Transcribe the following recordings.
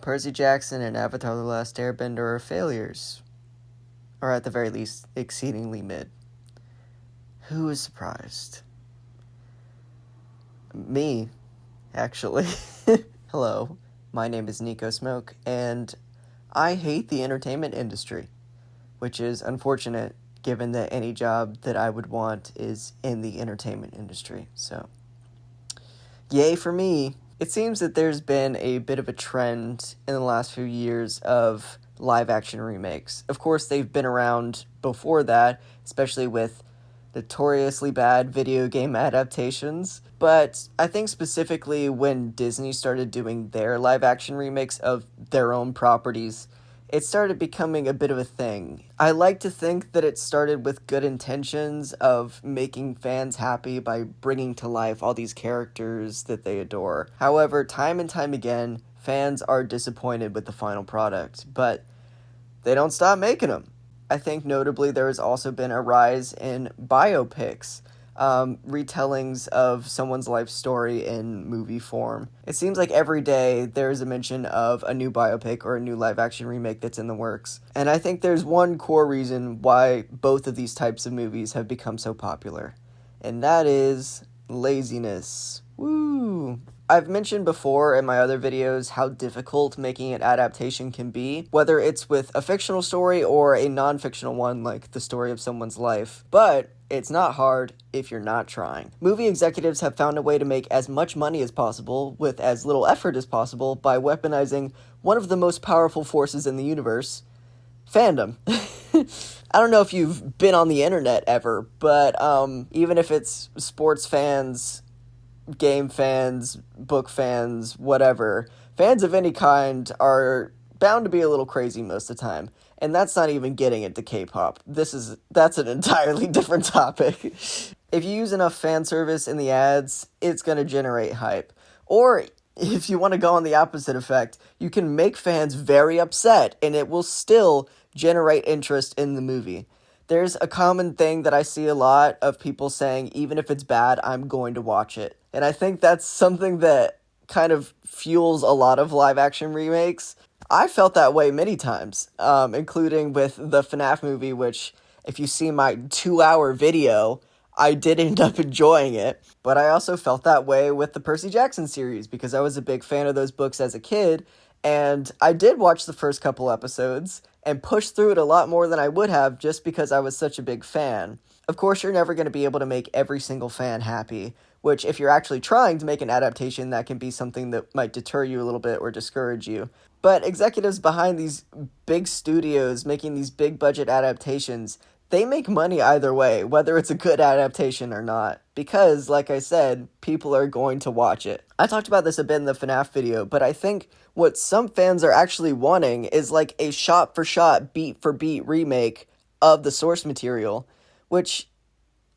Percy Jackson and Avatar The Last Airbender are failures. Or at the very least, exceedingly mid. Who is surprised? Me, actually. Hello, my name is Nico Smoke, and I hate the entertainment industry, which is unfortunate given that any job that I would want is in the entertainment industry. So, yay for me. It seems that there's been a bit of a trend in the last few years of live-action remakes. Of course, they've been around before that, especially with notoriously bad video game adaptations. But I think specifically when Disney started doing their live-action remakes of their own properties, it started becoming a bit of a thing. I like to think that it started with good intentions of making fans happy by bringing to life all these characters that they adore. However, time and time again, fans are disappointed with the final product, but they don't stop making them. I think notably there has also been a rise in biopics, retellings of someone's life story in movie form. It seems like every day there's a mention of a new biopic or a new live-action remake that's in the works. And I think there's one core reason why both of these types of movies have become so popular, and that is laziness. Woo! I've mentioned before in my other videos how difficult making an adaptation can be, whether it's with a fictional story or a non-fictional one like the story of someone's life. But it's not hard if you're not trying. Movie executives have found a way to make as much money as possible with as little effort as possible by weaponizing one of the most powerful forces in the universe, fandom. I don't know if you've been on the internet ever, but even if it's sports fans, game fans, book fans, whatever, fans of any kind are bound to be a little crazy most of the time. And that's not even getting into K-pop. That's an entirely different topic. If you use enough fan service in the ads, it's going to generate hype. Or if you want to go on the opposite effect, you can make fans very upset and it will still generate interest in the movie. There's a common thing that I see a lot of people saying, even if it's bad, I'm going to watch it. And I think that's something that kind of fuels a lot of live-action remakes. I felt that way many times, including with the FNAF movie, which, if you see my 2-hour video, I did end up enjoying it. But I also felt that way with the Percy Jackson series, because I was a big fan of those books as a kid, and I did watch the first couple episodes and push through it a lot more than I would have just because I was such a big fan. Of course, you're never going to be able to make every single fan happy, which if you're actually trying to make an adaptation, that can be something that might deter you a little bit or discourage you. But executives behind these big studios making these big budget adaptations, they make money either way, whether it's a good adaptation or not. Because, like I said, people are going to watch it. I talked about this a bit in the FNAF video, but I think what some fans are actually wanting is like a shot-for-shot, beat-for-beat remake of the source material. Which,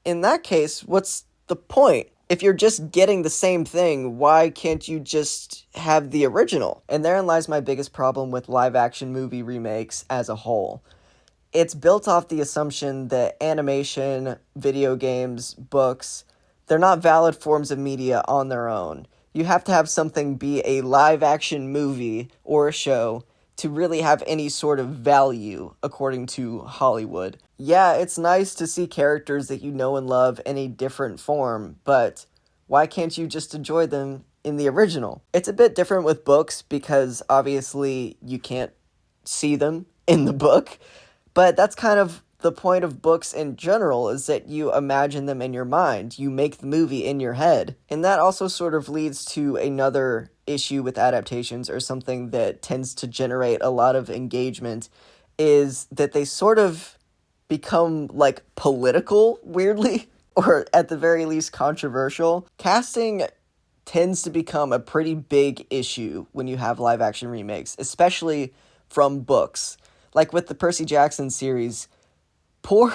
in that case, what's the point? If you're just getting the same thing, why can't you just have the original? And therein lies my biggest problem with live-action movie remakes as a whole. It's built off the assumption that animation, video games, books, they're not valid forms of media on their own. You have to have something be a live-action movie or a show to really have any sort of value, according to Hollywood. Yeah, it's nice to see characters that you know and love in a different form, but why can't you just enjoy them in the original? It's a bit different with books because obviously you can't see them in the book, but that's kind of the point of books in general, is that you imagine them in your mind. You make the movie in your head. And that also sort of leads to another issue with adaptations, or something that tends to generate a lot of engagement, is that they sort of become like political, weirdly, or at the very least controversial. Casting tends to become a pretty big issue when you have live action remakes, especially from books. Like with the Percy Jackson series, poor,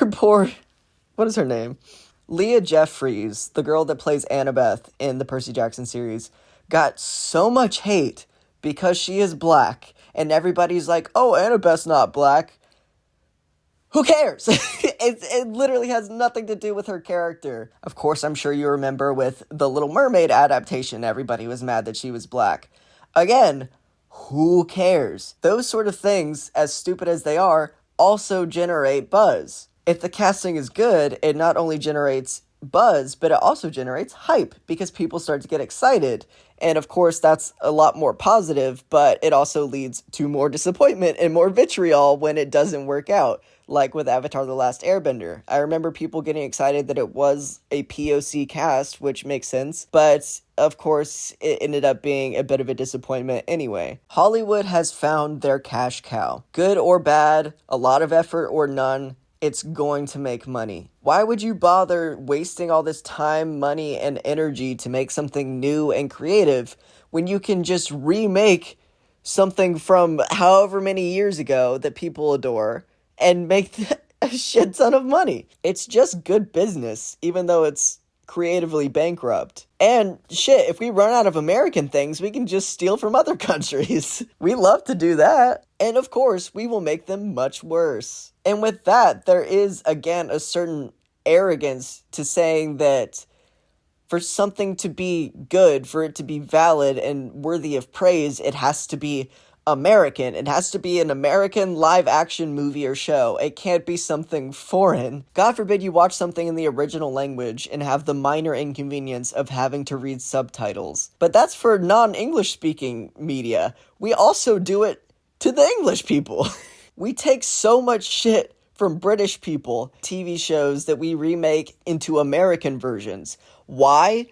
what is her name? Leah Jeffries, the girl that plays Annabeth in the Percy Jackson series, got so much hate because she is black. And everybody's like, oh, Annabeth's not black. Who cares? It literally has nothing to do with her character. Of course, I'm sure you remember with the Little Mermaid adaptation, everybody was mad that she was black. Again, Who cares? Those sort of things, as stupid as they are, also generate buzz. If the casting is good, it not only generates buzz, but it also generates hype because people start to get excited. And of course, that's a lot more positive, but it also leads to more disappointment and more vitriol when it doesn't work out. Like with Avatar The Last Airbender. I remember people getting excited that it was a POC cast, which makes sense, but of course, it ended up being a bit of a disappointment anyway. Hollywood has found their cash cow. Good or bad, a lot of effort or none, it's going to make money. Why would you bother wasting all this time, money, and energy to make something new and creative when you can just remake something from however many years ago that people adore and make a shit ton of money? It's just good business, even though it's creatively bankrupt. And shit, if we run out of American things, we can just steal from other countries. We love to do that. And of course, we will make them much worse. And with that, there is, again, a certain arrogance to saying that for something to be good, for it to be valid and worthy of praise, it has to be American. It has to be an American live-action movie or show. It can't be something foreign. God forbid you watch something in the original language and have the minor inconvenience of having to read subtitles. But that's for non-English speaking media. We also do it to the English people. We take so much shit from British people, TV shows that we remake into American versions. Why?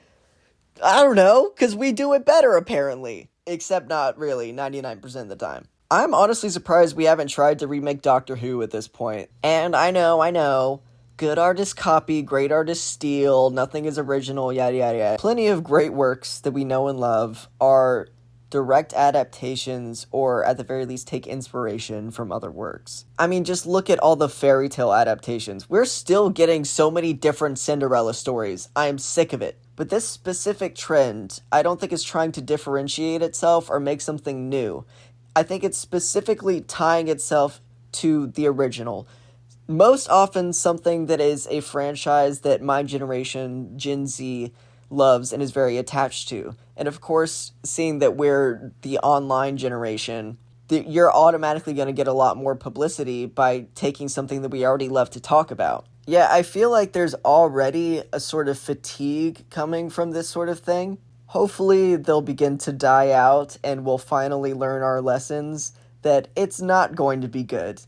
I don't know, because we do it better apparently. Except not really, 99% of the time. I'm honestly surprised we haven't tried to remake Doctor Who at this point. And I know, good artists copy, great artists steal, nothing is original, yada yada yada. Plenty of great works that we know and love are direct adaptations, or at the very least take inspiration from other works. I mean, just look at all the fairy tale adaptations. We're still getting so many different Cinderella stories. I am sick of it. But this specific trend, I don't think is trying to differentiate itself or make something new. I think it's specifically tying itself to the original. Most often something that is a franchise that my generation, Gen Z, loves and is very attached to. And of course, seeing that we're the online generation, you're automatically going to get a lot more publicity by taking something that we already love to talk about. Yeah, I feel like there's already a sort of fatigue coming from this sort of thing. Hopefully they'll begin to die out and we'll finally learn our lessons that it's not going to be good.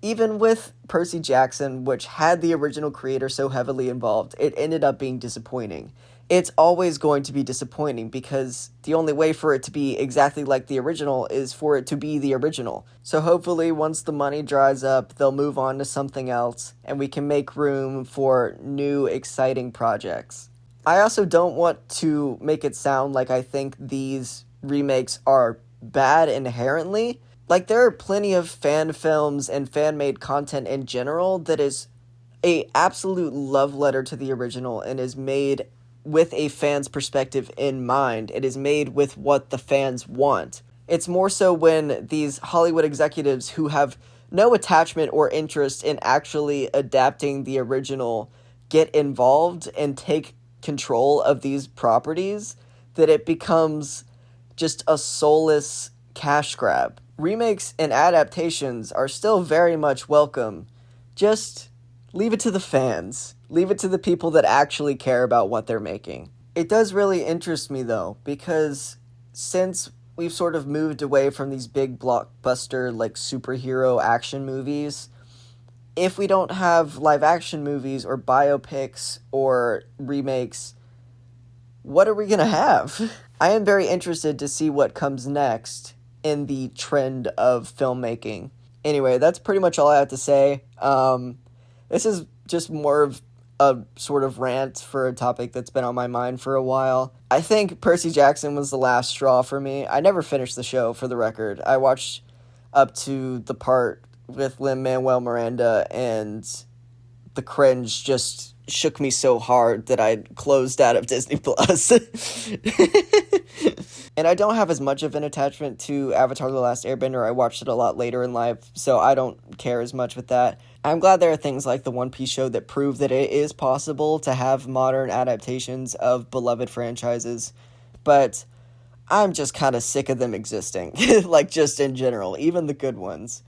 Even with Percy Jackson, which had the original creator so heavily involved, it ended up being disappointing. It's always going to be disappointing because the only way for it to be exactly like the original is for it to be the original. So hopefully once the money dries up, they'll move on to something else and we can make room for new exciting projects. I also don't want to make it sound like I think these remakes are bad inherently. Like, there are plenty of fan films and fan-made content in general that is a absolute love letter to the original and is made with a fan's perspective in mind. It is made with what the fans want. It's more so when these Hollywood executives who have no attachment or interest in actually adapting the original get involved and take control of these properties that it becomes just a soulless cash grab. Remakes and adaptations are still very much welcome. Just leave it to the fans. Leave it to the people that actually care about what they're making. It does really interest me, though, because since we've sort of moved away from these big blockbuster, like, superhero action movies, if we don't have live-action movies or biopics or remakes, what are we gonna have? I am very interested to see what comes next in the trend of filmmaking. Anyway, that's pretty much all I have to say. This is just more of a sort of rant for a topic that's been on my mind for a while. I think Percy Jackson was the last straw for me. I never finished the show, for the record. I watched up to the part with Lin-Manuel Miranda, and the cringe just shook me so hard that I closed out of Disney Plus. And I don't have as much of an attachment to Avatar The Last Airbender. I watched it a lot later in life, so I don't care as much with that. I'm glad there are things like the One Piece show that prove that it is possible to have modern adaptations of beloved franchises, but I'm just kind of sick of them existing. Like, just in general, even the good ones.